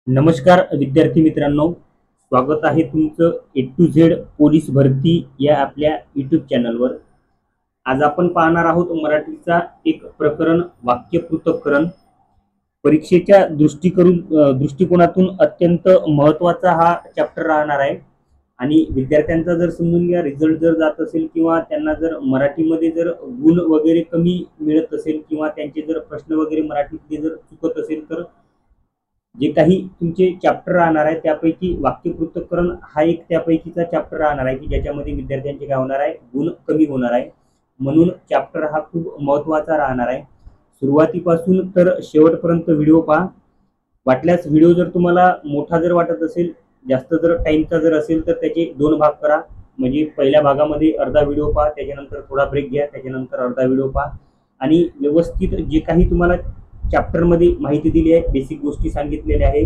नमस्कार विद्यार्थी मित्रांनो, स्वागत आहे तुमचं ए टू झेड पोलीस भरती या आपल्या यूट्यूब चॅनलवर। आज आपण पाहणार आहोत मराठीचा एक प्रकरण वाक्य पृथक्करण। परीक्षेच्या दृष्टिकोनातून अत्यंत महत्त्वाचा हा चॅप्टर राहणार आहे आणि विद्यार्थ्यांचा जर समजून घ्या रिझल्ट जर जात असेल किंवा त्यांना जर मराठीमध्ये जर गुण वगैरे कमी मिळत असेल किंवा त्यांचे जर प्रश्न वगैरे मराठीतले जर चुकत असेल तर जे काही तुमचे चॅप्टर राहणार आहे त्यापैकी वाक्य पृथक्करण हा एक त्यापैकीचा चॅप्टर राहणार आहे की ज्याच्यामध्ये विद्यार्थ्यांचे काय होणार आहे, गुण कमी होणार आहे। म्हणून चॅप्टर हा खूप महत्त्वाचा राहणार आहे। सुरुवातीपासून तर शेवटपर्यंत व्हिडिओ पहा। वाटल्यास व्हिडिओ जर तुम्हाला मोठा जर वाटत असेल, जास्त जर टाइमचा जर असेल तर त्याचे दोन भाग करा। म्हणजे पहिल्या भागामध्ये अर्धा व्हिडिओ पहा, त्याच्यानंतर थोडा ब्रेक घ्या, त्याच्यानंतर अर्धा व्हिडिओ पहा आणि व्यवस्थित जे काही तुम्हाला चॅप्टर मध्ये माहिती दिली आहे, बेसिक गोष्टी सांगितलेल्या आहे,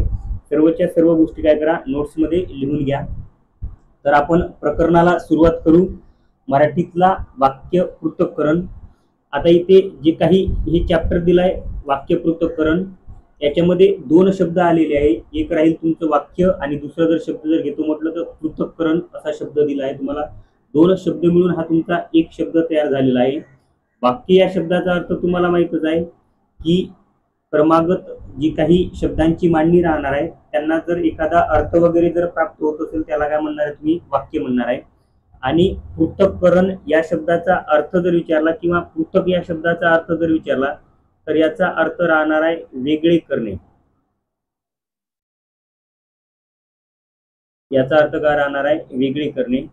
सर्वच्या सर्व गोष्टी काय करा, नोट्स मध्ये लिहून घ्या। तर आपण प्रकरणाला सुरुवात करू। मराठीतला वाक्य पृथक्करण। आता इथे जे काही हे चॅप्टर दिलाय वाक्य पृथक्करण, याच्यामध्ये दोन शब्द आलेले आहे। एक राहील तुमचं वाक्य आणि दुसरा जर शब्द जर घेतो म्हटलं तर पृथक्करण असा शब्द दिला आहे तुम्हाला। दोन शब्द मिळून हा तुमचा एक शब्द तयार झालेला आहे। वाक्य या शब्दाचा अर्थ तुम्हाला माहितच आहे की क्रमागत जी काही शब्दांची मांडणी राहणार आहे त्यांना जर एखादा अर्थ वगैरे जर प्राप्त होत असेल त्याला काय म्हणणार आहे, तुम्ही वाक्य म्हणणार आहे। आणि पृथक्करण या शब्दाचा अर्थ जर विचारला किंवा पृथक या शब्दाचा अर्थ जर विचारला तर याचा अर्थ राहणार आहे वेगळे करणे। याचा अर्थ काय राहणार आहे, वेगळे करणे।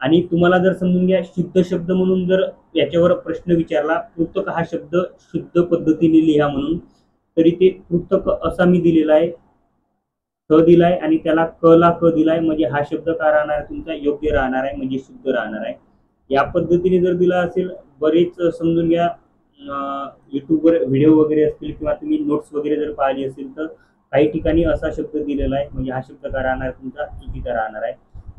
आणि तुम्हाला जर समजून घ्या शुद्ध शब्द म्हणून जर याच्यावर प्रश्न विचारला, पृथक हा शब्द शुद्ध पद्धतीने लिहा म्हणून, तरी ते पृथक असा मी दिलेला आहे, क दिलाय आणि त्याला क ला क दिलाय, म्हणजे हा शब्द काय राहणार आहे तुमचा, योग्य राहणार आहे, म्हणजे शुद्ध राहणार आहे। या पद्धतीने जर दिला असेल, बरेच समजून घ्या युट्यूबवर व्हिडिओ वगैरे असतील किंवा तुम्ही नोट्स वगैरे जर पाहिली असेल तर काही ठिकाणी असा शब्द दिलेला आहे, म्हणजे हा शब्द काय राहणार तुमचा, चुकीचा राहणार आहे।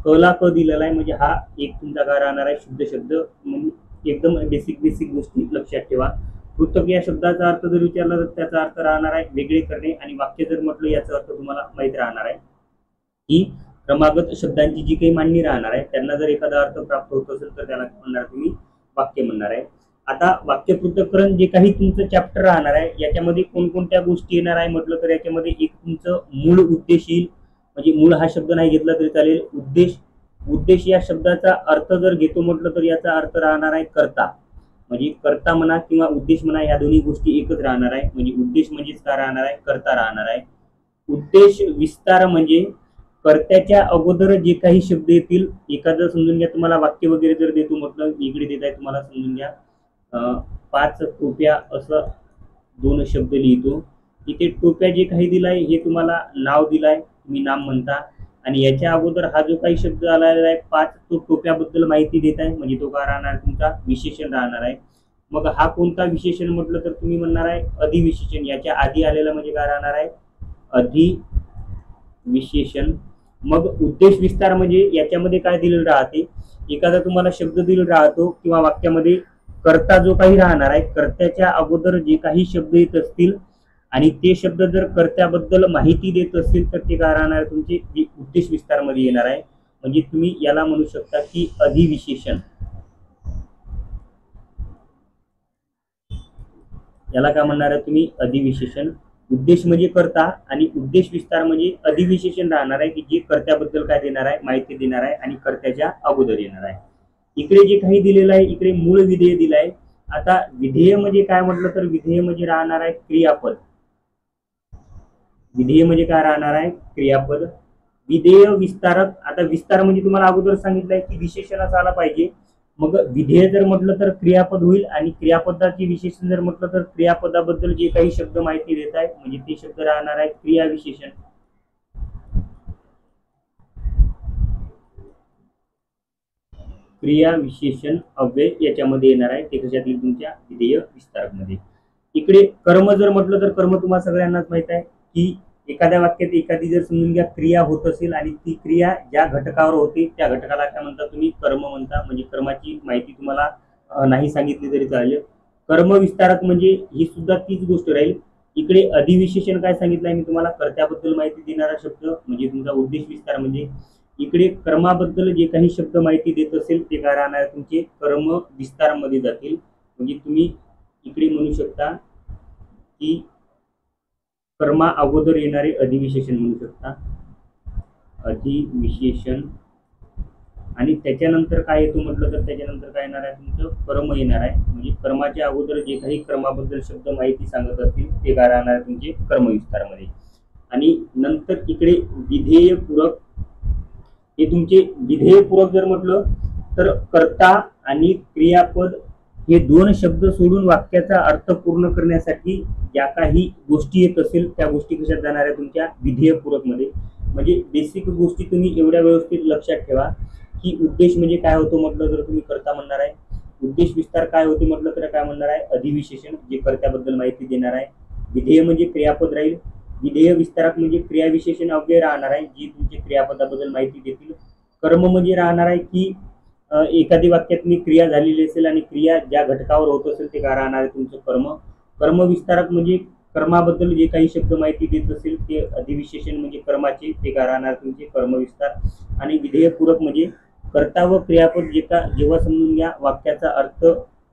क ला क दिलेला आहे म्हणजे हा एक तुमचा काय राहणार आहे, शुद्ध शब्द। म्हणजे एकदम बेसिक गोष्टी लक्षात ठेवा। पृथक या शब्दाचा अर्थ जर विचारला तर त्याचा अर्थ राहणार आहे वेगळे करणे, आणि वाक्य जर म्हटलं याचा अर्थ तुम्हाला माहित राहणार आहे की क्रमागत शब्दांची जी काही मांडणी राहणार आहे त्यांना जर एखादा अर्थ प्राप्त होत असेल तर त्याला म्हणणार तुम्ही वाक्य म्हणणार आहे। आता वाक्य पृथक्करण जे काही तुमचं चॅप्टर राहणार आहे याच्यामध्ये कोणकोणत्या गोष्टी येणार आहे म्हटलं तर याच्यामध्ये एक तुमचं मूळ उद्देश येईल, म्हणजे मूळ हा शब्द नाही घेतला तरी चालेल। उद्देश या शब्दाचा अर्थ जर घेतो म्हटलं तर याचा अर्थ राहणार आहे कर्ता, म्हणजे कर्ता म्हणा किंवा उद्देश म्हणा, या दोन्ही गोष्टी एकच राहणार आहे। म्हणजे उद्देश म्हणजेच काय राहणार आहे, कर्ता राहणार आहे। उद्देश विस्तार म्हणजे कर्त्याच्या अगोदर जे काही शब्द येतील, एखादं समजून घ्या तुम्हाला वाक्य वगैरे जर देतो म्हटलं, इकडे देत आहे तुम्हाला समजून घ्या 5 टोप्या असं दोन शब्द लिहितो। इथे टोप्या जे काही दिलाय हे तुम्हाला नाव दिलाय, तुम्ही नाम म्हणता, आणि याच्या अगोदर हा जो काही शब्द आलेला आहे 5, तो टोप्याबद्दल माहिती देत आहे, म्हणजे तो काय राहणार तुमचा विशेषण राहणार आहे। मग हा कोणता विशेषण म्हटलं तर तुम्ही म्हणणार आहे अधिविशेषण। याच्या आधी आलेला म्हणजे काय राहणार आहे, अधिविशेषण। मग उद्देश विस्तार म्हणजे याच्यामध्ये काय दिलेलं राहते, एखादा तुम्हाला शब्द दिलेला राहतो किंवा वाक्यामध्ये कर्ता जो काही राहणार आहे, कर्त्याच्या अगोदर जे काही शब्द येत असतील आणि ते शब्द जर कर्त्याबद्दल माहिती देत असतील तर ते काय राहणार तुमचे उद्देश विस्तार मध्ये येणार आहे। म्हणजे तुम्ही याला म्हणू शकता की अधिविशेषण। याला काय म्हणणार आहे तुम्ही, अधिविशेषण। उद्देश म्हणजे कर्ता आणि उद्देश विस्तार म्हणजे अधिविशेषण राहणार आहे की जे कर्त्याबद्दल काय देणार आहे, माहिती देणार आहे आणि कर्त्याच्या अगोदर येणार आहे। इकडे जे काही दिलेलं आहे, इकडे मूळ विधेय दिलाय। आता विधेय म्हणजे काय म्हटलं तर विधेय म्हणजे राहणार आहे क्रियापद। विधेय म्हणजे काय राहणार आहे, क्रियापद। विधेय विस्तारक, आता विस्तार म्हणजे तुम्हाला अगोदर सांगितलंय की विशेषण असायला पाहिजे। मग विधेय जर म्हटलं तर क्रियापद होईल, आणि क्रियापदाचे विशेषण जर म्हटलं तर क्रियापदाबद्दल जे काही शब्द माहिती देत आहे म्हणजे ते शब्द राहणार आहे क्रियाविशेषण। क्रियाविशेषण अव्यय याच्यामध्ये येणार आहे, ते कशातील तुमच्या विधेय विस्तारक मध्ये। इकडे कर्म जर म्हटलं तर कर्म तुम्हाला सगळ्यांनाच माहित आहे की एखाद्या वाक्यात एखादी जर समजून घ्या क्रिया होत असेल आणि ती क्रिया ज्या घटकावर होते त्या घटकाला काय म्हणता तुम्ही, कर्म म्हणता। म्हणजे कर्माची माहिती तुम्हाला नाही सांगितली तरी चालेल। कर्म विस्तारक म्हणजे ही सुद्धा तीच गोष्ट राहील, इकडे अधिविशेषण काय सांगितलंय मी तुम्हाला, कर्त्याबद्दल माहिती देणारा शब्द म्हणजे तुमचा उद्देश विस्तार. म्हणजे इकडे कर्माबद्दल जे काही शब्द माहिती देत असेल ते काय राहणार तुमचे कर्म विस्तारामध्ये जातील. म्हणजे तुम्ही इकडे म्हणू शकता की कर्मा अगोदर येणारे अधिविशेषण म्हणू शकता, अधिविशेषण. आणि त्याच्यानंतर काय येतो म्हटलं तर त्याच्यानंतर काय येणार आहे तुमचं कर्म येणार आहे. म्हणजे कर्माच्या अगोदर जे काही कर्माबद्दल शब्द माहिती सांगत असतील ते काय राहणार आहे तुमचे कर्मविस्तारामध्ये. आणि नंतर इकडे विधेयपूरक, हे तुमचे विधेयपूरक जर म्हटलं तर कर्ता आणि क्रियापद हे दोन शब्द सोडून वाक्याचा अर्थ पूर्ण करण्यासाठी ज्या काही गोष्टी येत असेल त्या गोष्टी कशात जाणार आहे तुमच्या विधेयपूरक मध्ये. म्हणजे बेसिक गोष्टी तुम्ही एवढ्या व्यवस्थित लक्षात ठेवा की उद्देश म्हणजे काय होतो म्हटलं तर तुम्ही कर्ता म्हणणार आहे, उद्देश विस्तार काय होते म्हटलं तर काय म्हणणार आहे अधिविशेषण जे कर्त्याबद्दल माहिती देणार आहे, विधेय म्हणजे क्रियापद राहील, विधेय विस्तारक म्हणजे क्रियाविशेषण अव्यय राहणार आहे जी तुमचे क्रियापदाबद्दल माहिती देतील. कर्म म्हणजे राहणार आहे की एखादी वाक्यात मी क्रिया झालेली असेल आणि क्रिया ज्या घटकावर होत असेल ते काय राहणार आहे तुमचं कर्म. कर्म विस्तारक म्हणजे कर्माबद्दल जे काही शब्द माहिती देत असेल ते अधिविशेषण म्हणजे कर्माचे ते काय राहणार तुमचे कर्मविस्तार. आणि विधेयपूरक म्हणजे कर्ता व क्रियापद जेव्हा समजून घ्या वाक्याचा अर्थ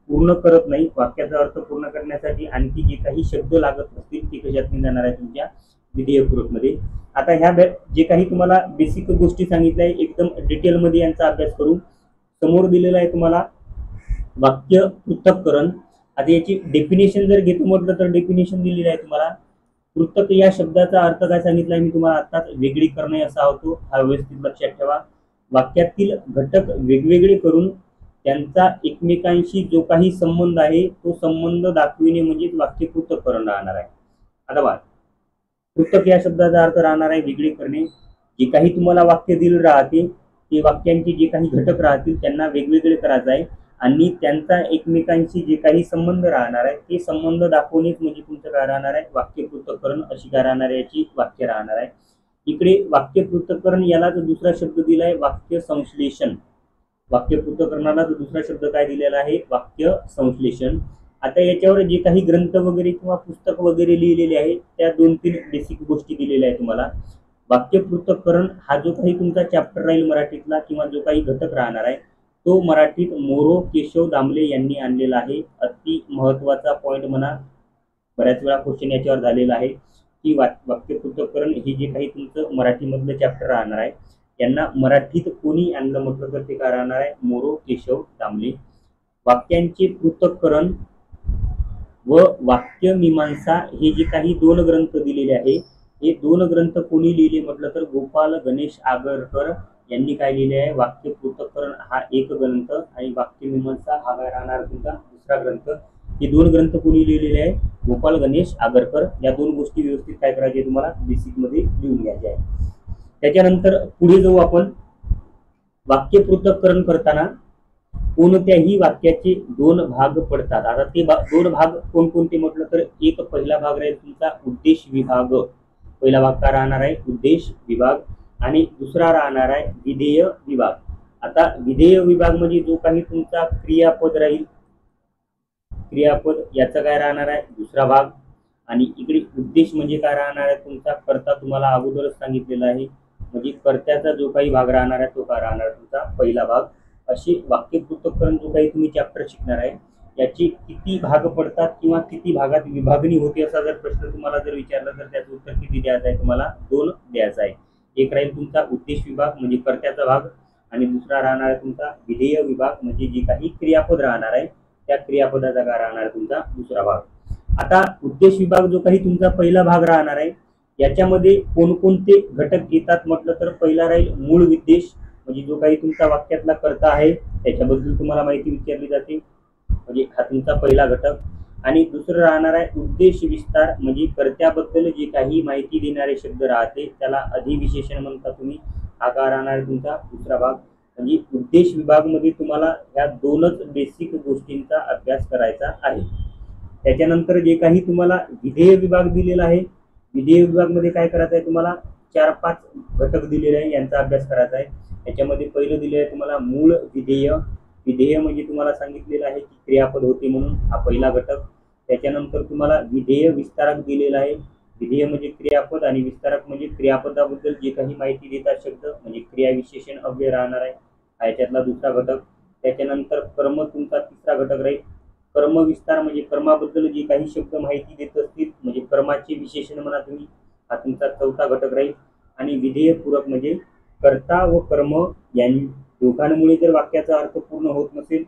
पूर्ण करत नाही, वाक्याचा अर्थ पूर्ण करण्यासाठी आणखी जे काही शब्द लागत असतील ते कशात जाणार आहे तुमच्या विधेयपूरक मध्ये. आता ह्या जे काही तुम्हाला बेसिक गोष्टी सांगितल्या एकदम डिटेलमध्ये यांचा अभ्यास करू. समोर दिलेला आहे तुम्हाला वाक्य पृथक्करण. आता याची डेफिनेशन जर घेतो म्हटलं तर डेफिनेशन दिलेली आहे तुम्हाला. पृथक या शब्दाचा अर्थ काय सांगितलाय मी तुम्हाला आताच, वेगळी करणे असा होतो. हा व्यवस्थित लक्षात ठेवा. वाक्यातील घटक वेगवेगळे करून त्यांचा एकमेकांशी जो काही संबंध आहे तो संबंध दाखविणे म्हणजे वाक्य पृथक्करण राहणार आहे. आता बघा, पृथक या शब्दाचा अर्थ राहणार आहे वेगळी करणे. जे काही तुम्हाला वाक्य दिलं राहते ते वाक्यांचे जे काही घटक राहतील त्यांना वेगवेगळे करायचं आहे आणि त्यांचा एकमेकांशी जे काही संबंध राहणार आहे ते संबंध दाखवणेच म्हणजे तुमचं काय राहणार आहे वाक्य पृथक्करण अशी काय राहणार आहे याची वाक्य राहणार आहे. इकडे वाक्य पृथक्करण याला जो दुसरा शब्द दिलाय वाक्य संश्लेषण. वाक्य पृथक्करणाला जो दुसरा शब्द काय दिलेला आहे वाक्य संश्लेषण. आता याच्यावर जे काही ग्रंथ वगैरे किंवा पुस्तक वगैरे लिहिलेले आहे त्या 2-3 बेसिक गोष्टी दिलेल्या आहेत तुम्हाला. वाक्य पृथक्करण हा जो काही तुमचा चॅप्टर राहील मराठीतला किंवा जो काही घटक राहणार आहे तो मराठीत मोरो केशव दामले यांनी आणलेला आहे. अति महत्वाचा पॉईंट म्हणा, बऱ्याच वेळा क्वेश्चन याच्यावर झालेला आहे की वाक्य पृथक्करण हे जे काही तुमचं मराठीमधलं चॅप्टर राहणार आहे यांना मराठीत कोणी आणलं म्हटलं तर ते काय राहणार आहे मोरो केशव दामले. वाक्यांचे पृथक्करण व वाक्य मीमांसा हे जे काही 2 ग्रंथ दिलेले आहे हे 2 ग्रंथ कोणी लिहिले म्हटलं तर गोपाल गणेश आगरकर यांनी काय लिहिले आहे वाक्य पृथक्करण हा एक ग्रंथ आणि वाक्य मीमांसा हा काय राहणार तुमचा दुसरा ग्रंथ. हे 2 ग्रंथ कोणी लिहिलेले आहे गोपाल गणेश आगरकर. या 2 गोष्टी व्यवस्थित काय करायचे तुम्हाला बेसिक मध्ये लिहून घ्यायचे आहे. त्याच्यानंतर पुढे जाऊ आपण. वाक्य पृथक्करण करताना कोणत्याही वाक्याचे 2 भाग पडतात. आता ते 2 भाग कोणकोणते म्हटलं तर एक पहिला भाग राहील तुमचा उद्देश विभाग. पहिला भाग काय राहणार आहे उद्देश विभाग आणि दुसरा राहणार आहे विधेय विभाग. आता विधेय विभाग म्हणजे जो काही तुमचा क्रियापद राहील, क्रियापद याचा काय राहणार आहे दुसरा भाग. आणि इकडे उद्देश म्हणजे काय राहणार आहे तुमचा कर्ता. तुम्हाला अगोदरच सांगितलेला आहे म्हणजे कर्त्याचा जो काही भाग राहणार आहे तो काय राहणार तुमचा पहिला भाग. असे वाक्य पृथक्करण जो काही तुम्ही चॅप्टर शिकणार आहे याचे किती भाग पडतात किंवा किती भागात विभागणी होते असा जर प्रश्न तुम्हाला जर विचारला तर त्याचं उत्तर किती द्यायचं आहे तुम्हाला 2 द्यायचं आहे. एक राहील तुमचा उद्देश विभाग म्हणजे कर्त्याचा भाग आणि दुसरा राहणार आहे तुमचा विधेय विभाग म्हणजे जे काही क्रियापद राहणार आहे त्या क्रियापदाचा काय राहणार तुमचा दुसरा भाग. आता उद्देश विभाग जो काही तुमचा पहिला भाग राहणार आहे याच्यामध्ये कोणकोणते घटक येतात म्हटलं तर पहिला राहील मूळ उद्देश म्हणजे जो काही तुमचा वाक्यातला कर्ता आहे त्याच्याबद्दल तुम्हाला माहिती विचारली जाते म्हणजे हा तुमचा पहिला घटक. आणि दुसरं राहणार आहे उद्देश विस्तार म्हणजे कर्त्याबद्दल जे काही माहिती देणारे शब्द राहते त्याला अधिविशेषण म्हणता तुम्ही. हा काय राहणार तुमचा दुसरा भाग. म्हणजे उद्देश विभाग मध्ये तुम्हाला ह्या 2च बेसिक गोष्टींचा अभ्यास करायचा आहे. त्याच्यानंतर जे काही तुम्हाला विधेय विभाग दिलेला आहे विधेय विभाग मध्ये काय करायचं आहे तुम्हाला 4-5 घटक दिलेले आहे यांचा अभ्यास करायचा आहे. याच्यामध्ये पहिलं दिले आहे तुम्हाला मूळ विधेय. विधेय म्हणजे तुम्हाला सांगितलेलं आहे की क्रियापद होते म्हणून हा पहिला घटक. त्याच्यानंतर तुम्हाला विधेय विस्तारक दिलेला आहे. विधेय म्हणजे क्रियापद आणि विस्तारक म्हणजे क्रियापदाबद्दल जे काही माहिती देतात शब्द म्हणजे क्रियाविशेषण अव्यय राहणार आहे, हा याच्यातला दुसरा घटक. त्याच्यानंतर कर्म तुमचा तिसरा घटक राहील. कर्म विस्तार म्हणजे कर्माबद्दल जे काही शब्द माहिती देत असतील म्हणजे कर्माचे विशेषण म्हणा तुम्ही, हा तुमचा चौथा घटक राहील. आणि विधेय पूरक म्हणजे कर्ता व कर्म या दोघांमुळे जर वाक्याचा अर्थ पूर्ण होत नसेल,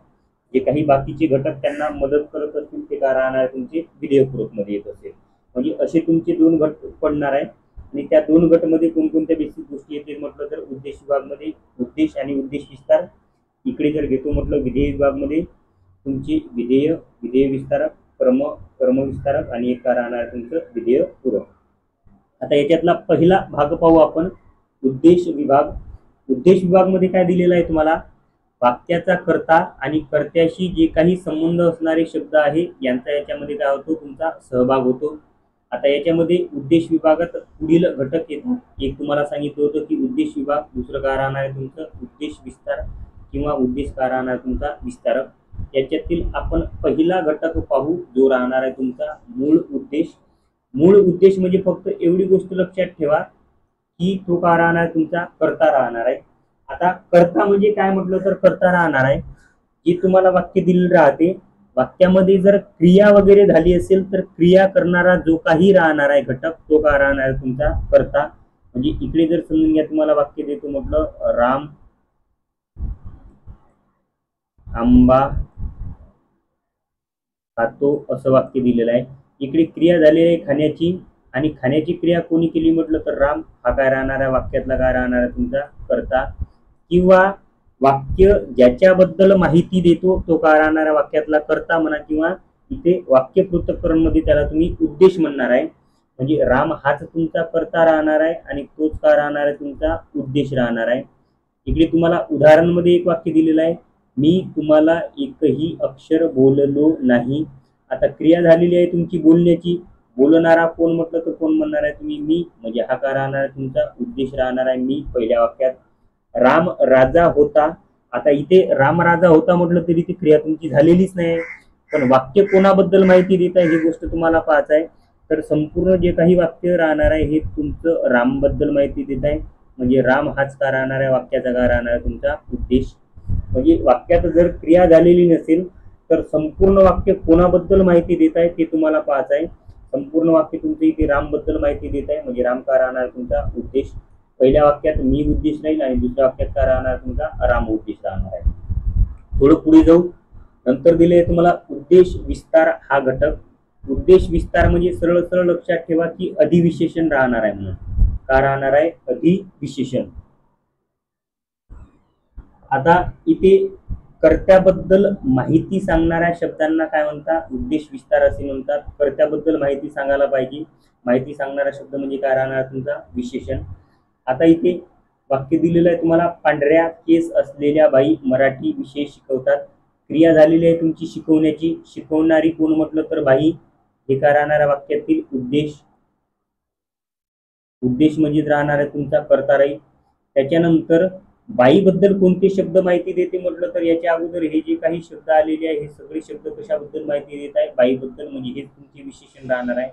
जे काही बाकीचे घटक त्यांना मदत करत असतील ते काय राहणार आहे तुमचे विधेयपूरक मध्ये येत असेल. म्हणजे असे तुमचे दोन गट पडणार आहे. आणि त्या दोन गटमध्ये कोणकोणत्या बेसिक गोष्टी येतील म्हटलं तर उद्देश विभागमध्ये उद्देश आणि उद्देश विस्तार. इकडे जर घेतो म्हटलं विधेय विभागमध्ये तुमची विधेय, विधेय विस्तारक, कर्म, कर्म विस्तारक आणि एक राहणार आहे तुमचं विधेय पूरक. आता याच्यातला पहिला भाग पाहू आपण, उद्देश विभाग. उद्देश विभाग मध्ये काय दिलेलं आहे तुम्हाला, वाक्याचा कर्ता आणि कर्त्याशी जे काही संबंध असणारे शब्द आहे यांचा याच्यामध्ये काय होतो तुमचा सहभाग होतो. आता याच्यामध्ये उद्देश विभागात पुढील घटक येतात. एक तुम्हाला सांगितलं होतं की उद्देश विभाग, दुसरं काय राहणार आहे तुमचं उद्देश विस्तार किंवा उद्देश काय राहणार तुमचा विस्तारक. याच्यातील आपण पहिला घटक पाहू जो राहणार आहे तुमचा मूळ उद्देश. मूळ उद्देश म्हणजे फक्त एवढी गोष्ट लक्षात ठेवा की तो काय राहणार तुमचा कर्ता राहणार आहे. आता कर्ता म्हणजे काय म्हटलं तर कर्ता राहणार आहे जी तुम्हाला वाक्य दिलेलं राहते, वाक्यामध्ये जर क्रिया वगैरे झाली असेल तर क्रिया करणारा जो काही राहणार आहे घटक तो काय राहणार आहे तुमचा कर्ता. म्हणजे इकडे जर समजून घ्या तुम्हाला वाक्य देतो म्हटलं राम आंबा खातो असं वाक्य दिलेलं आहे. इकडे क्रिया झालेली आहे खाण्याची आणि खाण्याची क्रिया कोणी केली म्हटलं तर राम, हा काय राहणार आहे वाक्यातला काय राहणार आहे तुमचा कर्ता. किंवा वाक्य ज्याच्याबद्दल माहिती देतो तो काय राहणार आहे वाक्यातला कर्ता म्हणा, किंवा इथे वाक्य पृथक्करण मध्ये त्याला तुम्ही उद्देश म्हणणार आहे. म्हणजे राम हाच तुमचा कर्ता राहणार आहे आणि तोच काय राहणार आहे तुमचा उद्देश राहणार आहे. इकडे तुम्हाला उदाहरण मध्ये एक वाक्य दिलेलं आहे, मी तुम्हाला एकही अक्षर बोललो नाही. आता क्रिया झालेली आहे तुमची बोलण्याची, बोलणारा कोण म्हटलं तर कोण म्हणणार आहे तुम्ही मी, म्हणजे हा काय राहणार आहे तुमचा उद्देश राहणार आहे मी पहिल्या वाक्यात. राम राजा होता, आता इथे राम राजा होता म्हटलं तरी ती क्रिया तुमची झालेलीच नाही, पण वाक्य कोणाबद्दल माहिती देत आहे ही गोष्ट तुम्हाला पाहायचं आहे. तर संपूर्ण जे काही वाक्य राहणार आहे हे तुमचं राम बद्दल माहिती देत आहे. म्हणजे राम हाच का राहणार आहे वाक्याचा काय राहणार आहे तुमचा उद्देश. म्हणजे वाक्यात जर क्रिया झालेली नसेल तर संपूर्ण वाक्य कोणाबद्दल माहिती देत आहे ते तुम्हाला पाहायचं आहे. संपूर्ण वाक्य तुमचं इथे राम बद्दल माहिती देत आहे म्हणजे राम का राहणार तुमचा उद्देश. पहिल्या वाक्यात मी उद्देश राहील आणि दुसऱ्या वाक्यात काय राहणार तुमचा राम उद्देश राहणार आहे. थोडं पुढे जाऊ, नंतर दिले तुम्हाला उद्देश विस्तार हा घटक. उद्देश विस्तार म्हणजे सरळ सरळ लक्षात ठेवा की अधिविशेषण राहणार आहे म्हणून. का राहणार आहे अधिविशेषण. आता इथे कर्त्याबद्दल माहिती सांगणाऱ्या शब्दांना काय म्हणतात उद्देश विस्तार असे म्हणतात. कर्त्याबद्दल माहिती सांगायला पाहिजे, माहिती सांगणारा शब्द म्हणजे काय राहणार तुमचा विशेषण. आता इथे वाक्य दिलेलं आहे तुम्हाला, पांढऱ्या केस असलेल्या बाई मराठी विषय शिकवतात. क्रिया झालेली आहे तुमची शिकवण्याची, शिकवणारी कोण म्हटलं तर बाई, हे काय राहणार वाक्यातील उद्देश. उद्देश म्हणजे राहणार आहे तुमचा कर्ता राहील. त्याच्यानंतर बाईबद्दल कोणते शब्द माहिती देते म्हटलं तर याच्या अगोदर हे जे काही शब्द आलेले आहे हे सगळे शब्द कशाबद्दल माहिती देत आहे बाईबद्दल, म्हणजे हेच तुमचे विशेषण राहणार आहे.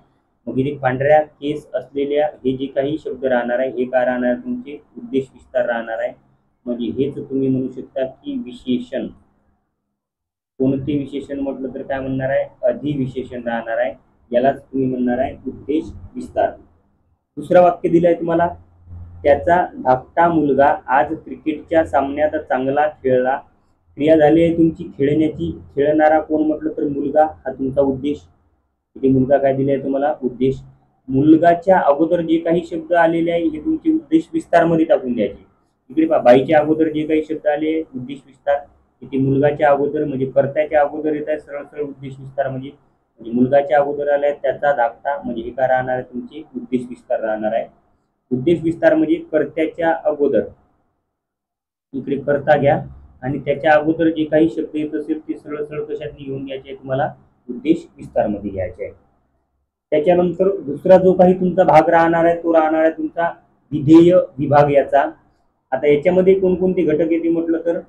मग इथे पांढऱ्या केस असलेल्या हे जे काही शब्द राहणार आहे हे काय राहणार तुमचे उद्देश विस्तार राहणार आहे. म्हणजे हेच तुम्ही म्हणू शकता की विशेषण. कोणते विशेषण म्हटलं तर काय म्हणणार आहे अधिविशेषण राहणार आहे, यालाच तुम्ही म्हणणार आहे उद्देश विस्तार. दुसरा वाक्य दिलं आहे तुम्हाला, त्याचा धाकटा मुलगा आज क्रिकेटच्या सामन्यात चांगला खेळला. क्रिया झाली आहे तुमची खेळण्याची, खेळणारा कोण म्हटलं तर मुलगा, हा तुमचा उद्देश. इथे मुलगा काय दिले आहे तुम्हाला उद्देश. मुलगाच्या अगोदर जे काही शब्द आलेले आहे हे तुमचे उद्देश विस्तार मध्ये टाकून द्यायचे. इकडे पहा बाईच्या अगोदर जे काही शब्द आले उद्देश विस्तार, इथे मुलगाच्या अगोदर म्हणजे कर्त्याच्या अगोदर येत आहे सरळ सरळ उद्देश विस्तार. म्हणजे मुलगाच्या अगोदर आलाय त्याचा धाकटा, म्हणजे हे काय राहणार आहे तुमचे उद्देश विस्तार राहणार आहे. उद्देश विस्तार म्हणजे कर्त्याच्या अगोदर, इकडे कर्ता घ्या आणि त्याच्या अगोदर जे काही शब्द येत असेल ते सरळ सरळ कशात घेऊन घ्यायचे तुम्हाला उद्देश विस्तार मध्ये घ्यायचे आहे. त्याच्यानंतर दुसरा जो काही तुमचा भाग राहणार आहे तो राहणार आहे तुमचा विधेय विभाग याचा. आता याच्यामध्ये कोणकोणते घटक येते म्हटलं तर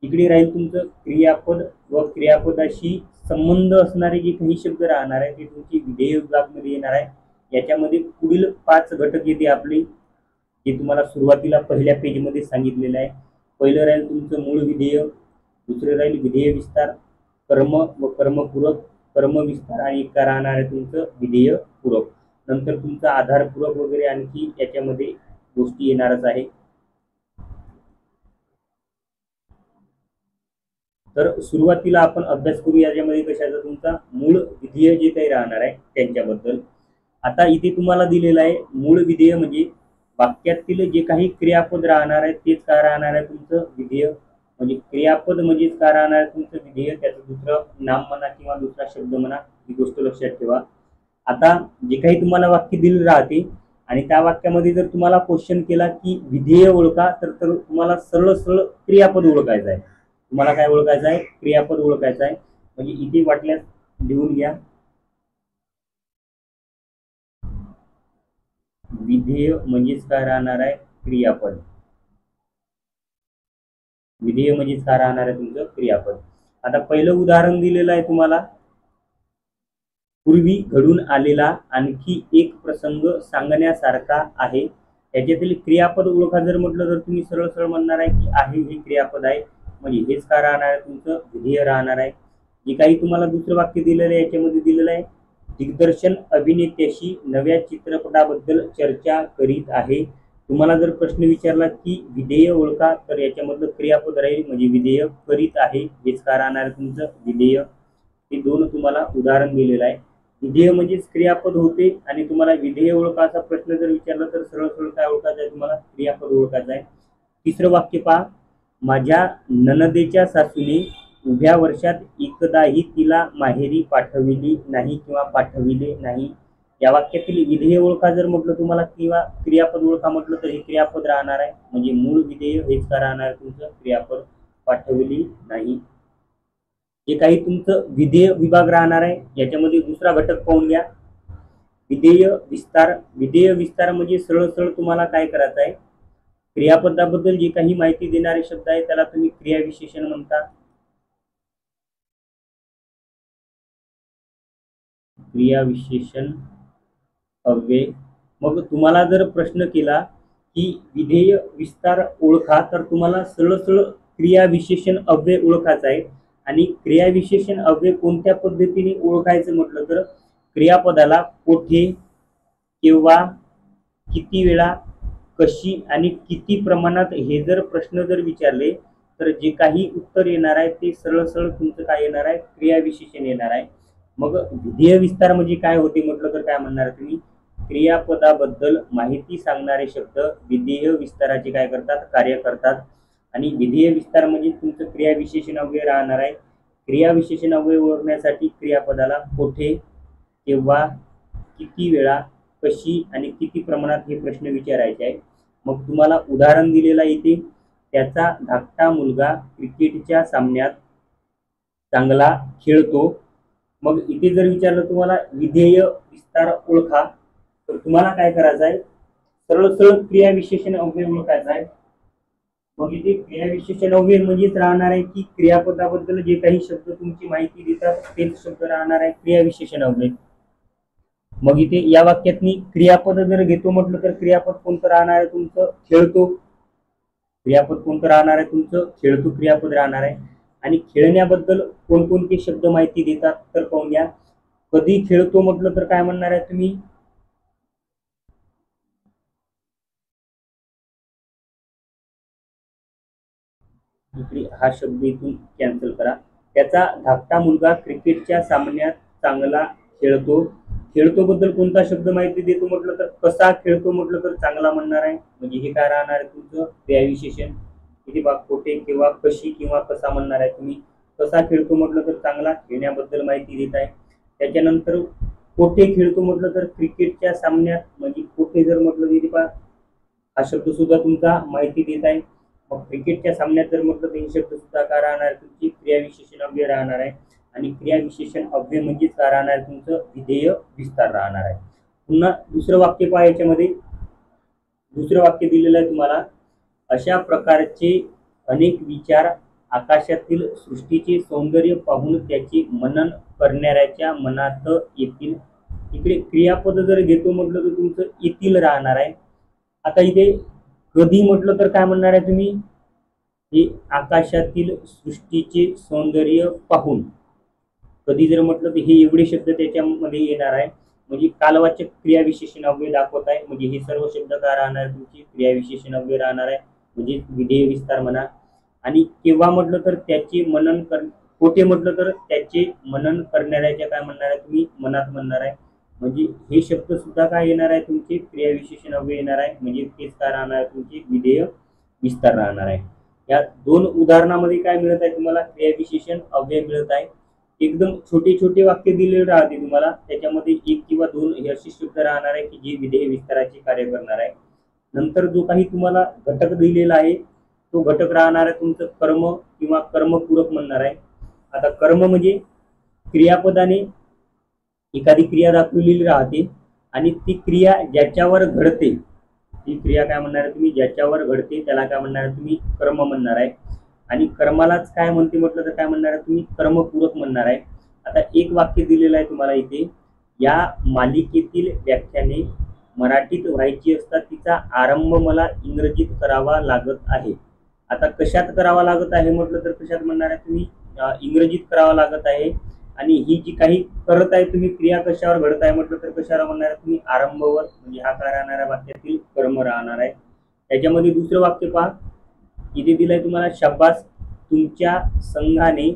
इकडे राहील तुमचं क्रियापद व क्रियापदाशी संबंध असणारे जे काही शब्द राहणार आहे ते तुमची विधेय विभागमध्ये येणार आहे. याच्यामध्ये पुढील 5 घटक येते आपले, जे तुम्हाला सुरुवातीला पहिल्या पेजमध्ये सांगितलेलं आहे. पहिलं राहील तुमचं मूळ विधेय, दुसरे राहील विधेय विस्तार, कर्म व कर्मपूरक, कर्म विस्तार आणि एक राहणार आहे तुमचं विधेय पूरक. नंतर तुमचा आधारपूरक वगैरे आणखी याच्यामध्ये गोष्टी येणारच आहे. तर सुरुवातीला आपण अभ्यास करू याच्यामध्ये कशाचा, तुमचा मूळ विधेय जे काही राहणार आहे त्यांच्याबद्दल. आता इथे तुम्हाला दिलेलं आहे मूळ विधेय म्हणजे वाक्यातील जे काही क्रियापद राहणार आहे तेच काय राहणार आहे तुमचं विधेय. म्हणजे क्रियापद म्हणजेच काय राहणार आहे तुमचं विधेय, त्याचं दुसरं नाम म्हणा किंवा दुसरा शब्द म्हणा, ही गोष्ट लक्षात ठेवा. आता जे काही तुम्हाला वाक्य दिलं राहते आणि त्या वाक्यामध्ये जर तुम्हाला क्वेश्चन केला की विधेय ओळखा, तर तुम्हाला सरळ सरळ क्रियापद ओळखायचं आहे. तुम्हाला काय ओळखायचं आहे, क्रियापद ओळखायचं आहे. म्हणजे इथे वाटल्यास लिहून घ्या, विधेय म्हणजेच काय राहणार आहे क्रियापद. विधेय म्हणजेच काय राहणार आहे तुमचं क्रियापद. आता पहिलं उदाहरण दिलेलं आहे तुम्हाला, पूर्वी घडून आलेला आणखी एक प्रसंग सांगण्यासारखा आहे. याच्यातील क्रियापद ओळखा जर म्हटलं तर तुम्ही सरळ सरळ म्हणणार आहे की आहे हे क्रियापद आहे, म्हणजे हेच काय राहणार आहे तुमचं विधेय राहणार आहे. जे काही तुम्हाला दुसरं वाक्य दिलेलं आहे याच्यामध्ये दिलेलं आहे, दिग्दर्शन अभिनेत्याशी नव्या चित्रपटाबद्दल चर्चा करीत आहे. तुम्हाला जर प्रश्न विचारला की विधेय ओळखा, तर याच्यामधलं क्रियापद राहील म्हणजे विधेय करीत आहे, हेच काय राहणार आहे तुमचं विधेय. हे दोन तुम्हाला उदाहरण दिलेलं आहे. विधेय म्हणजेच क्रियापद होते आणि तुम्हाला विधेय ओळखा असा प्रश्न जर विचारला तर सरळ सरळ काय ओळखायचं आहे, तुम्हाला क्रियापद ओळखायचं आहे. तिसरं वाक्य पहा, माझ्या ननदेच्या सासूने उभ्या वर्षात एकदाही तिला माहेरी पाठविली नाही किंवा पाठविले नाही. या वाक्यातील विधेय ओळखा जर म्हटलं तुम्हाला किंवा क्रियापद ओळखा म्हटलं तर हे क्रियापद राहणार आहे. म्हणजे मूळ विधेय हेच काय राहणार आहे तुमचं क्रियापद, पाठविली नाही. जे काही तुमचं विधेय विभाग राहणार आहे याच्यामध्ये दुसरा घटक पाहून घ्या, विधेय विस्तार. विधेय विस्तार म्हणजे सरळ सरळ तुम्हाला काय करायचं आहे, क्रियापदाबद्दल जे काही माहिती देणारे शब्द आहे त्याला तुम्ही क्रियाविशेषण म्हणता. क्रियाविशेषण अव्यय. मग तुम्हाला जर प्रश्न केला की विधेय विस्तार ओळखा, तर तुम्हाला सरळ सरळ क्रियाविशेषण अव्यय ओळखायचा आहे. आणि क्रियाविशेषण अव्यय कोणत्या पद्धतीने ओळखायचं म्हटलं तर क्रियापदाला कोठे, केव्हा, किती वेळा, कशी आणि किती प्रमाणात हे जर प्रश्न जर विचारले तर जे काही उत्तर येणार आहे ते सरळ सरळ तुमचं काय येणार आहे, क्रियाविशेषण येणार आहे. मग विधेय विस्तार म्हणजे काय होते म्हटलं तर काय म्हणणार तुम्ही, क्रियापदाबद्दल माहिती सांगणारे शब्द विधेय विस्ताराचे काय करतात, कार्य करतात. आणि विधेय विस्तार म्हणजे तुमचं क्रियाविशेषण अव्यय राहणार आहे. क्रियाविशेषण अव्यय ओळखण्यासाठी क्रियापदाला कोठे, केव्हा, किती वेळा, कशी आणि किती प्रमाणात हे प्रश्न विचारायचे आहे. मग तुम्हाला उदाहरण दिलेला इथे, त्याचा धाकटा मुलगा क्रिकेटच्या सामन्यात चांगला खेळतो. मग इथे जर विचारलं तुम्हाला विधेय विस्तार ओळखा, तर तुम्हाला काय करायचं आहे, सरळ सरळ क्रियाविशेषण अव्यय ओळखायचा आहे. मग इथे क्रियाविशेषण अव्यय म्हणजेच राहणार आहे की क्रियापदाबद्दल जे काही शब्द तुमची माहिती देतात तेच शब्द राहणार आहे क्रियाविशेषण अव्यय. मग इथे या वाक्यातनी क्रियापद जर घेतो म्हटलं तर क्रियापद कोणतं राहणार आहे तुमचं, खेळतो. क्रियापद कोणतं राहणार आहे तुमचं, खेळतो क्रियापद राहणार आहे. आणि खेळण्याबद्दल कोणकोणते शब्द माहिती देतात तर पाहून घ्या, कधी खेळतो म्हटलं तर काय म्हणणार आहे तुम्ही, इकडे हा शब्द इथून कॅन्सल करा, त्याचा धाकटा मुलगा क्रिकेटच्या सामन्यात चांगला खेळतो. खेळतो बद्दल कोणता शब्द माहिती देतो म्हटलं तर कसा खेळतो म्हटलं तर चांगला म्हणणार आहे. म्हणजे हे काय राहणार आहे तुमचं क्रियाविशेषण. इथे बघा कोठे, केव्हा, कशी किंवा कसा म्हणणार आहे तुम्ही. कसा खेळतो म्हटलं तर चांगला, खेळण्याबद्दल माहिती देत आहे. त्याच्यानंतर कोठे खेळतो म्हटलं तर क्रिकेटच्या सामन्यात, म्हणजे कोठे जर म्हटलं तिथे पहा हा शब्द सुद्धा तुमचा माहिती देत आहे. मग क्रिकेटच्या सामन्यात जर म्हटलं तर हे शब्द सुद्धा काय राहणार तुमची क्रियाविशेषण अव्यय राहणार आहे. आणि क्रियाविशेषण अव्यय म्हणजेच काय राहणार आहे तुमचं विधेय विस्तार राहणार आहे. पुन्हा दुसरं वाक्य पहा, याच्यामध्ये दुसरं वाक्य दिलेलं आहे तुम्हाला, अशा प्रकारचे अनेक विचार आकाशातील सृष्टीचे सौंदर्य पाहून त्याचे मनन करणाऱ्याच्या मनात येतील. इकडे क्रियापद जर घेतो म्हटलं तर तुमचं येतील राहणार आहे. आता इथे कधी म्हटलं तर काय म्हणणार आहे तुम्ही, हे आकाशातील सृष्टीचे सौंदर्य पाहून. कधी जर म्हटलं तर हे एवढे शब्द त्याच्यामध्ये येणार आहे, म्हणजे कालवाचक क्रियाविशेषण अव्यय दाखवत आहे. म्हणजे हे सर्व शब्द काय राहणार आहे, तुमची क्रियाविशेषण अव्यय राहणार आहे, म्हणजे विधेय विस्तार म्हणा. आणि केव्हा म्हटलं तर त्याचे मनन कोठे म्हटलं तर त्याचे मनन करणाऱ्याच्या काय म्हणणार आहे तुम्ही, मनात म्हणणार आहे. म्हणजे हे शब्द सुद्धा काय येणार आहे, तुमचे क्रियाविशेषण अव्यय येणार आहे, म्हणजे तेच काय राहणार आहे, तुमचे विधेय विस्तार राहणार आहे. या दोन उदाहरणामध्ये काय मिळत आहे तुम्हाला, क्रियाविशेषण अव्यय मिळत आहे. एकदम छोटे छोटे वाक्य दिलेले राहते तुम्हाला, त्याच्यामध्ये एक किंवा दोन असे शब्द राहणार आहे की जे विधेय विस्ताराचे कार्य करणार आहे. नंतर जो काही तुम्हाला घटक दिलेला आहे तो घटक राहणार आहे तुमचं कर्म किंवा कर्मपूरक म्हणणार आहे. आता कर्म म्हणजे क्रियापदाने एखादी क्रिया दाखवलेली राहते आणि ती क्रिया ज्याच्यावर घडते, ती क्रिया काय म्हणणार आहे तुम्ही, ज्याच्यावर घडते त्याला काय म्हणणार आहे तुम्ही, कर्म म्हणणार आहे. आणि कर्मालाच काय म्हणते म्हटलं तर काय म्हणणार आहे तुम्ही, कर्मपूरक म्हणणार आहे. आता एक वाक्य दिलेलं आहे तुम्हाला इथे, या मालिकेतील व्याख्याने मराठीत व्हायची असतात, तिचा आरंभ मला इंग्रजीत करावा लागत आहे. आता कशात करावा लागत आहे म्हटलं तर कशात म्हणणार आहे तुम्ही, इंग्रजीत करावा लागत आहे. आणि ही जी काही करत आहे तुम्ही क्रिया कशावर घडत आहे म्हटलं तर कशावर म्हणणार आहे तुम्ही, आरंभवर. म्हणजे हा काय राहणार आहे, वाक्यातील कर्म राहणार आहे. त्याच्यामध्ये दुसरं वाक्य पहा, इथे दिलंय तुम्हाला, शाबास तुमच्या संघाने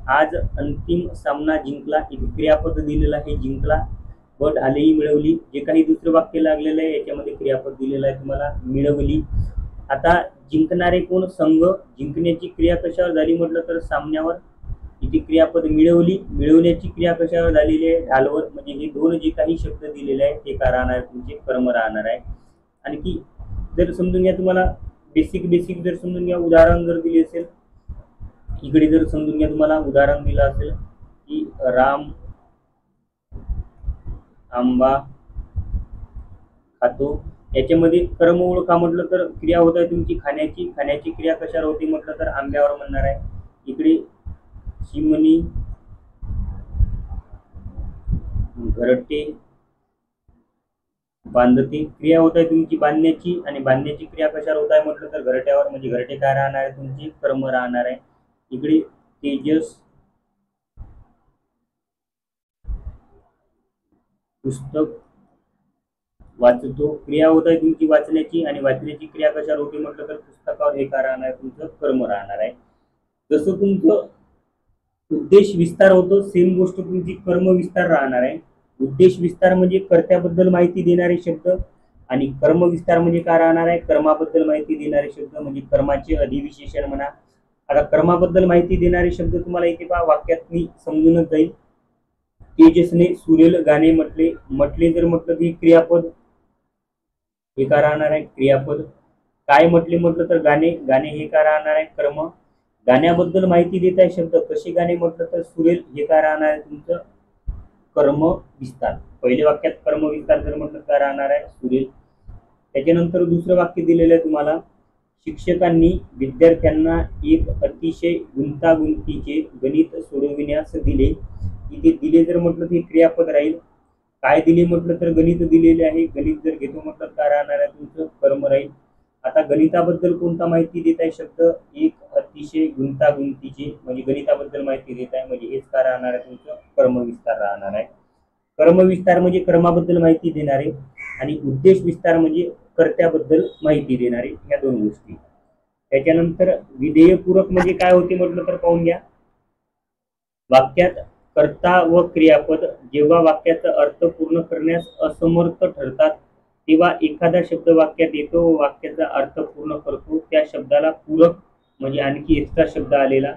आज अंतिम सामना जिंकला. इथे क्रियापद दिलेलं आहे जिंकला, व ढालेही मिळवली. जे काही दुसरं वाक्य लागलेलं आहे याच्यामध्ये क्रियापद दिलेलं आहे तुम्हाला, मिळवली. आता जिंकणारे कोण, संघ. जिंकण्याची क्रिया कशावर झाली म्हटलं तर सामन्यावर. इथे क्रियापद मिळवली, मिळवण्याची क्रिया कशावर झालेली आहे, ढालवर. म्हणजे हे दोन जे काही शब्द दिलेले आहेत ते काय राहणार आहे, तुमचे कर्म राहणार आहे. आणखी जर समजून घ्या, तुम्हाला बेसिक जर समजून घ्या, उदाहरण जर दिले असेल, इकडे जर समजून घ्या तुम्हाला उदाहरण दिलं असेल की राम आंबा खातो. याच्यामध्ये कर्म ओळखा म्हटलं तर क्रिया होत आहे तुमची खाण्याची. खाण्याची क्रिया कशावर होती म्हटलं तर आंब्यावर म्हणणार आहे. इकडे चिमणी घरटे बांधते, क्रिया होत आहे तुमची बांधण्याची. आणि बांधण्याची क्रिया कशावर होत आहे म्हटलं तर घरट्यावर. म्हणजे घरटे काय राहणार आहे, तुमची कर्म राहणार आहे. इकडे तेजस पुस्तक वाचतो, क्रिया होत आहे तुमची वाचण्याची. आणि वाचण्याची क्रिया कशावर होती म्हटलं तर पुस्तकावर. हे काय राहणार आहे, तुमचं कर्म राहणार आहे. जसं तुमचं उद्देश विस्तार होतो, सेम गोष्ट तुमची कर्म विस्तार राहणार आहे. उद्देश विस्तार म्हणजे कर्त्याबद्दल माहिती देणारे शब्द, आणि कर्म विस्तार म्हणजे काय राहणार आहे, कर्माबद्दल माहिती देणारे शब्द, म्हणजे कर्माचे अधिविशेषण म्हणा. आता कर्माबद्दल माहिती देणारे शब्द तुम्हाला इथे पहा वाक्यात मी समजूनच जाईल. तेजसने सुरेल गाणे म्हटले. म्हटले जर म्हटलं की क्रियापद, हे काय राहणार आहे, क्रियापद. काय म्हटले म्हटलं तर गाणे, गाणे हे काय राहणार आहे, कर्म. गाण्याबद्दल माहिती देत आहे शब्द, कसे गाणे म्हटलं तर सुरेल, हे काय राहणार आहे तुमचं कर्म विस्तार. पहिले वाक्यात कर्म विस्तार जर म्हटलं काय राहणार आहे, सुरेल. त्याच्यानंतर दुसरं वाक्य दिलेलं आहे तुम्हाला, शिक्षकांनी विद्यार्थ्यांना एक अतिशय गुंतागुंतीचे गणित सोडविण्यास दिले. इथे दिले जर म्हटलं तर क्रियापद राहील. काय दिले म्हटलं तर गणित दिलेले आहे. गणित जर घेतो म्हटलं काय राहणार आहे, तुमचं कर्म राहील. आता गणिताबद्दल कोणता माहिती देत आहे शब्द, एक अतिशय गुंतागुंतीचे, म्हणजे गणिताबद्दल माहिती देत आहे. म्हणजे हेच काय राहणार आहे, तुमचं कर्मविस्तार राहणार आहे. कर्मविस्तार म्हणजे कर्माबद्दल माहिती देणारे, आणि उद्देश विस्तार म्हणजे कर्त्याबद्दल माहिती देणारे, या दोन गोष्टी. त्याच्यानंतर विधेयपूरक म्हणजे काय होते म्हटलं तर पाहून घ्या. वाक्यात कर्ता व क्रियापद जेव्हा वाक्याचा अर्थ पूर्ण करण्यास असमर्थ ठरतात तेव्हा एखादा शब्द वाक्यात येतो व वाक्याचा अर्थ पूर्ण करतो. त्या शब्दाला पूरक, म्हणजे आणखी एक्स्ट्रा शब्द आलेला,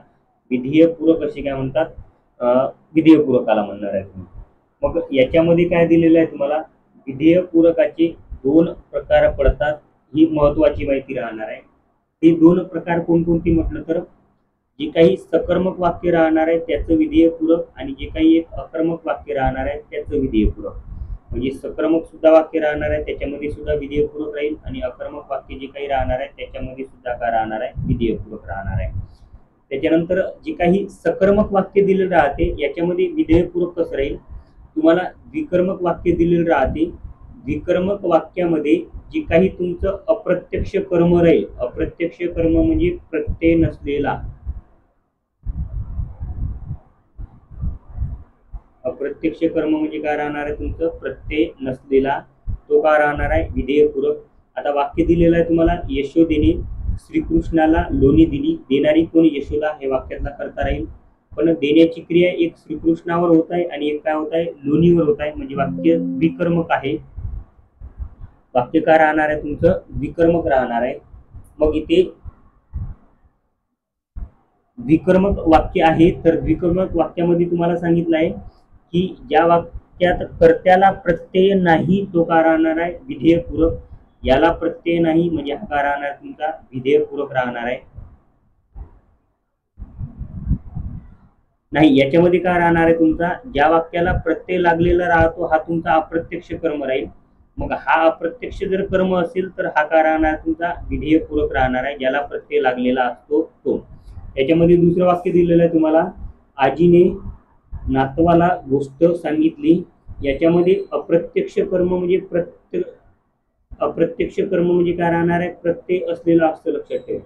विधेयपूरक असे काय म्हणतात, विधेयपूरकाला म्हणणार आहे तुम्ही. मग याच्यामध्ये काय दिलेलं आहे तुम्हाला, विधेयपूरकाचे दोन प्रकार पडतात. ही महत्वाची माहिती राहणार आहे. ते दोन प्रकार कोणकोणती म्हटलं तर, जे काही सकर्मक वाक्य राहणार आहे त्याचं विधेयपूरक, आणि जे काही एक अकर्मक वाक्य राहणार आहे त्याचं विधेयपूरक. म्हणजे सकर्मक सुद्धा वाक्य राहणार आहे त्याच्यामध्ये सुद्धा विधेयपूरक राहील, आणि अकर्मक वाक्य जे काही राहणार आहे त्याच्यामध्ये सुद्धा काय राहणार आहे, विधेयपूरक राहणार आहे. त्याच्यानंतर जे काही सकर्मक वाक्य दिलेलं राहते याच्यामध्ये विधेयपूरक कसं राहील, तुम्हाला द्विकर्मक वाक्य दिलेलं राहते. द्विकर्मक वाक्यामध्ये जे काही तुमचं अप्रत्यक्ष कर्म राहील, अप्रत्यक्ष कर्म म्हणजे प्रत्यय नसलेला, अप्रत्यक्ष कर्म म्हणजे काय राहणार आहे तुमचं, प्रत्यय नसलेला, तो काय राहणार आहे विधेयपूरक. आता वाक्य दिलेलं आहे तुम्हाला, यशोदेने श्रीकृष्णाला लोणी दिली. देणारी कोण, यशोदा, हे वाक्यातला करता राहील. पण देण्याची क्रिया एक श्रीकृष्णावर होत आहे आणि एक काय होत आहे, लोणीवर होत आहे, म्हणजे वाक्य द्विकर्मक आहे. वाक्य काय राहणार आहे तुमचं, द्विकर्मक राहणार आहे. मग इथे द्विकर्मक वाक्य आहे, तर द्विकर्मक वाक्यामध्ये तुम्हाला सांगितलं आहे की ज्या वाक्यात कर्त्याला प्रत्यय नाही तो काय राहणार आहे विधेयपूरक. याला प्रत्यय नाही म्हणजे हा काय राहणार तुमचा विधेयपूरक राहणार आहे. नाही, याच्यामध्ये काय राहणार आहे तुमचा, ज्या वाक्याला प्रत्यय लागलेला राहतो हा तुमचा अप्रत्यक्ष कर्म राहील. मग हा अप्रत्यक्ष जर कर्म असेल तर हा काय राहणार तुमचा विधेयपूरक राहणार आहे, ज्याला प्रत्यय लागलेला असतो तो. याच्यामध्ये दुसरं वाक्य दिलेलं आहे तुम्हाला, आजीने नातवाला गोष्ट सांगितली. याच्यामध्ये अप्रत्यक्ष कर्म म्हणजे अप्रत्यक्ष कर्म म्हणजे काय राहणार आहे, प्रत्यय असलेला असतं, लक्षात ठेवा.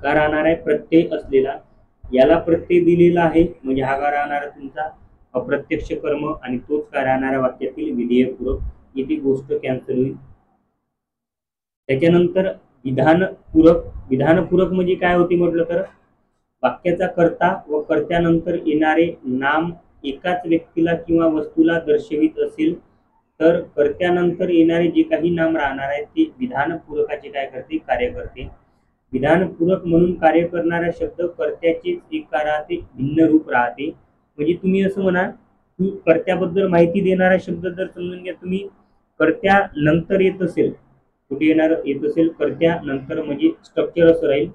का राहणार आहे, प्रत्यय असलेला. याला प्रत्यय दिलेला आहे म्हणजे हा का राहणार आहे तुमचा अप्रत्यक्ष कर्म आणि तोच काय राहणार आहे वाक्यातील विधेयपूरक. इथे गोष्ट कॅन्सल होईल. त्याच्यानंतर विधानपूरक. विधानपूरक म्हणजे काय होते म्हटलं तर, वाक्याचा कर्ता व कर्त्यानंतर येणारे नाम एकाच व्यक्तीला किंवा वस्तूला दर्शवित असेल तर कर्त्यानंतर येणारे जे काही नाम राहणार आहे ते विधानपूरकाचे काय करते, कार्य करते. विधानपूरक म्हणून कार्य करणारा शब्द कर्त्याचेच एक काय राहते, भिन्न रूप राहते. म्हणजे तुम्ही असं म्हणा की कर्त्याबद्दल माहिती देणारा शब्द जर समजून घ्या तुम्ही, कर्त्या नंतर येत असेल, कुठे येत असेल कर्त्या नंतर, म्हणजे स्ट्रक्चर असं राहील,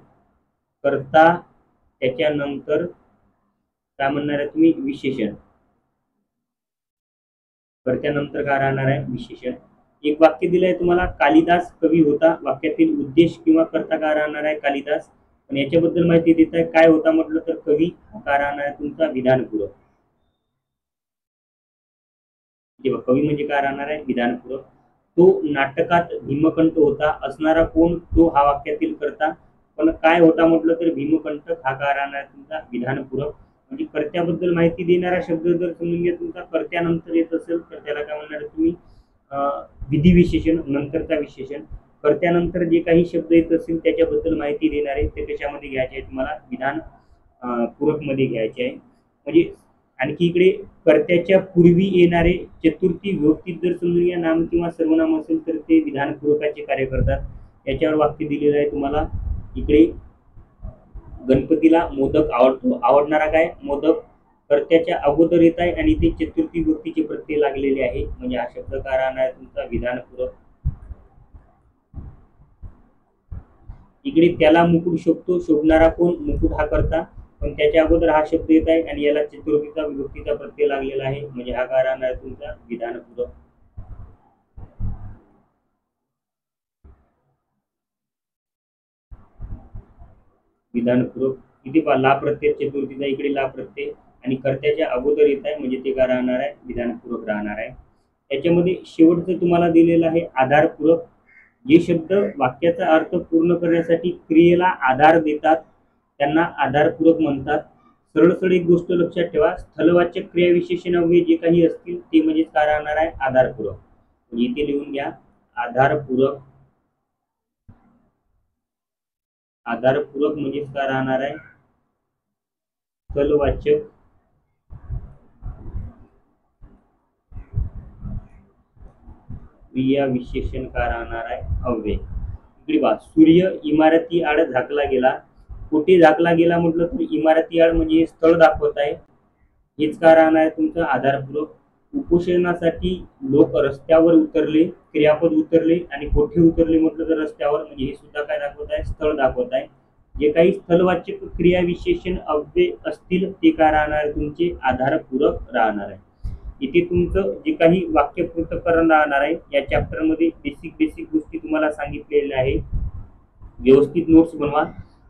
कर्ता त्याच्यानंतर काय म्हणणार आहे तुम्ही विशेषण, कर्त्यानंतर काय राहणार आहे विशेषण. एक वाक्य दिलं आहे तुम्हाला, कालिदास कवी होता. वाक्यातील उद्देश किंवा कर्ता काय राहणार आहे कालिदास. पण याच्याबद्दल माहिती देत आहे, काय होता म्हटलं तर कवी, काय राहणार आहे तुमचा विधानपूरक. कवी म्हणजे काय राहणार आहे विधानपूरक. तो नाटकात भीमकंठ होता. असणारा कोण, तो हा वाक्यातील कर्ता. पण काय होता म्हटलं तर भीमकंटक, हा काय राहणार तुमचा विधानपूरक. म्हणजे कर्त्याबद्दल माहिती देणारा शब्द जर समजून घ्या तुमचा कर्त्यानंतर येत असेल तर त्याला काय म्हणणार तुम्ही विधी विशेषण, नंतरचा विशेषण. कर्त्यानंतर जे काही शब्द येत असतील त्याच्याबद्दल माहिती देणारे ते कशामध्ये घ्यायचे आहे तुम्हाला, विधान पूरक मध्ये घ्यायचे आहे. म्हणजे आणखी इकडे कर्त्याच्या पूर्वी येणारे चतुर्थी विभक्ती जर समजून घ्या नाम किंवा सर्वनाम असेल तर ते विधानपूरकाचे कार्य करतात. याच्यावर वाक्य दिलेलं आहे तुम्हाला. इकडे गणपतीला मोदक आवडतो. आवडणारा काय, मोदक. कर्त्याच्या अगोदर येत आहे आणि ते चतुर्थी विभक्तीचे प्रत्यय लागलेले आहे, म्हणजे हा शब्द काय राहणार आहे तुमचा विधानपूरक. इकडे त्याला मुकुट शोभतो. शोभणारा कोण, मुकुट हा कर्ता, पण त्याच्या अगोदर हा शब्द येत आहे आणि याला चतुर्थीचा विभक्तीचा प्रत्यय लागलेला आहे, म्हणजे हा काय राहणार आहे तुमचा विधानपूरक. विधानपूरक. इथे ला प्रत्यय चतुर्थीचा, इकडे ला प्रत्यय आणि कर्त्याच्या अगोदर येत आहे म्हणजे ते काय राहणार आहे विधानपूरक राहणार आहे. याच्यामध्ये शेवटचं तुम्हाला दिलेलं आहे आधारपूरक. जे शब्द वाक्याचा अर्थ पूर्ण करण्यासाठी क्रियेला आधार देतात त्यांना आधारपूरक म्हणतात. सरळ एक गोष्ट लक्षात ठेवा, स्थलवाचक क्रियाविशेषण अव्यय जे काही असतील ते म्हणजेच काय राहणार आहे आधारपूरक. म्हणजे इथे लिहून घ्या आधारपूरक. आधारपूरक म्हणजेच काय राहणार आहे स्थलवाचक क्रिया विशेषण काय राहणार आहे अव्यय. इकडे पहा, सूर्य इमारती आड झाकला गेला. कुठे झाकला गेला म्हटलं तर इमारती आड म्हणजे स्थळ दाखवत आहे, हेच काय राहणार आहे तुमचं आधारपूरक. उपोषणासाठी लोक रस्त्यावर उतरले, क्रियापद उतरले आणि कोठे उतरले म्हटलं तर रस्त्यावर, म्हणजे हे सुद्धा काय दाखवत आहे स्थळ दाखवत आहे. जे काही स्थलवाचक क्रिया विशेषण अव्यय असतील ते काय राहणार तुमचे आधारपूरक राहणार आहे. इथे तुमचं जे काही वाक्य पृथक्करण राहणार आहे या चॅप्टर मध्ये बेसिक गोष्टी तुम्हाला सांगितलेल्या आहे. व्यवस्थित नोट्स बनवा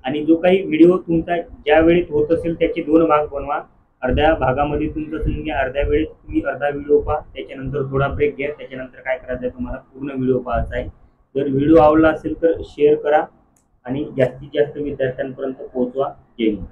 आणि जो काही व्हिडिओ तुमचा ज्या वेळेत होत असेल त्याचे 2 भाग बनवा. अर्ध्या भागामध्ये तुमचं समजून घ्या, अर्ध्या वेळेत तुम्ही अर्धा व्हिडिओ पहा, त्याच्यानंतर थोडा ब्रेक घ्या, त्याच्यानंतर काय करायचं आहे तुम्हाला पूर्ण व्हिडिओ पाहायचा आहे. जर व्हिडिओ आवडला असेल तर शेअर करा आणि जास्तीत जास्त विद्यार्थ्यांपर्यंत पोहोचवा. जय हिंद.